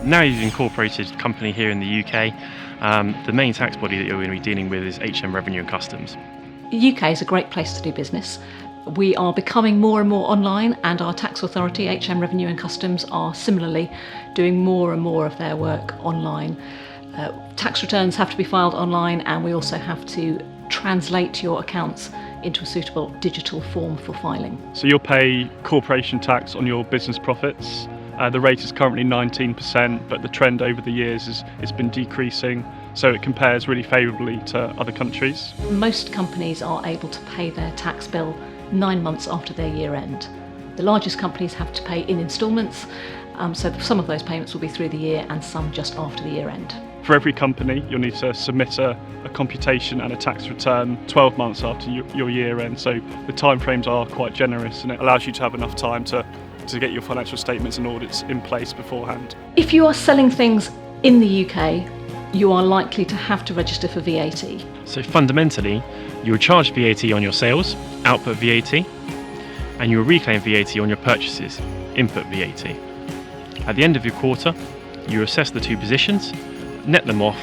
Now you've incorporated a company here in the UK, the main tax body that you're going to be dealing with is HM Revenue and Customs. The UK is a great place to do business. We are becoming more and more online, and our tax authority, HM Revenue and Customs, are similarly doing more and more of their work online. Tax returns have to be filed online, and we also have to translate your accounts into a suitable digital form for filing. So you'll pay corporation tax on your business profits. The rate is currently 19%, but the trend over the years has been decreasing, so it compares really favourably to other countries. Most companies are able to pay their tax bill 9 months after their year end. The largest companies have to pay in instalments, so some of those payments will be through the year and some just after the year end. For every company, you'll need to submit a computation and a tax return 12 months after your year end, so the timeframes are quite generous, and it allows you to have enough time to get your financial statements and audits in place beforehand. If you are selling things in the UK, you are likely to have to register for VAT. So fundamentally, you will charge VAT on your sales, output VAT, and you will reclaim VAT on your purchases, input VAT. At the end of your quarter, you assess the two positions, net them off,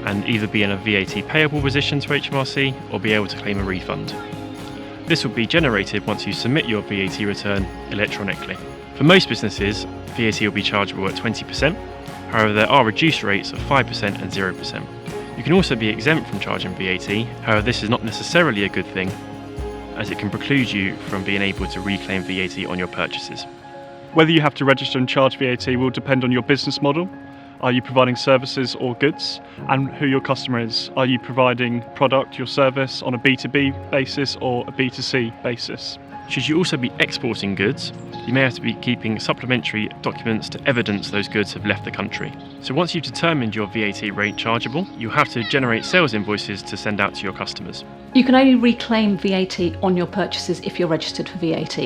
and either be in a VAT payable position to HMRC or be able to claim a refund. This will be generated once you submit your VAT return electronically. For most businesses, VAT will be chargeable at 20%, however there are reduced rates of 5% and 0%. You can also be exempt from charging VAT, however this is not necessarily a good thing, as it can preclude you from being able to reclaim VAT on your purchases. Whether you have to register and charge VAT will depend on your business model. Are you providing services or goods? And who your customer is. Are you providing product, your service, on a B2B basis or a B2C basis? Should you also be exporting goods, you may have to be keeping supplementary documents to evidence those goods have left the country. So once you've determined your VAT rate chargeable, you'll have to generate sales invoices to send out to your customers. You can only reclaim VAT on your purchases if you're registered for VAT.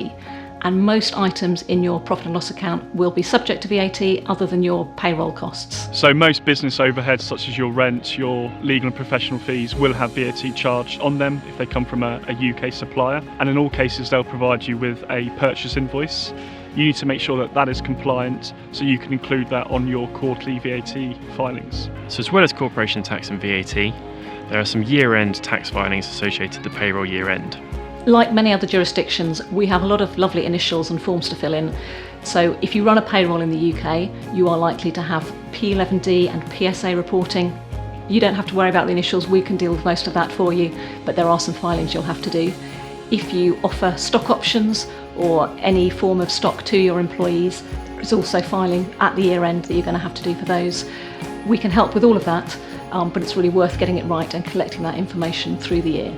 And most items in your profit and loss account will be subject to VAT other than your payroll costs. So most business overheads such as your rent, your legal and professional fees will have VAT charged on them if they come from a UK supplier, and in all cases they'll provide you with a purchase invoice. You need to make sure that that is compliant so you can include that on your quarterly VAT filings. So as well as corporation tax and VAT, there are some year-end tax filings associated with the payroll year-end. Like many other jurisdictions, we have a lot of lovely initials and forms to fill in. So if you run a payroll in the UK, you are likely to have P11D and PSA reporting. You don't have to worry about the initials, we can deal with most of that for you, but there are some filings you'll have to do. If you offer stock options or any form of stock to your employees, there's also filing at the year end that you're going to have to do for those. We can help with all of that, but it's really worth getting it right and collecting that information through the year.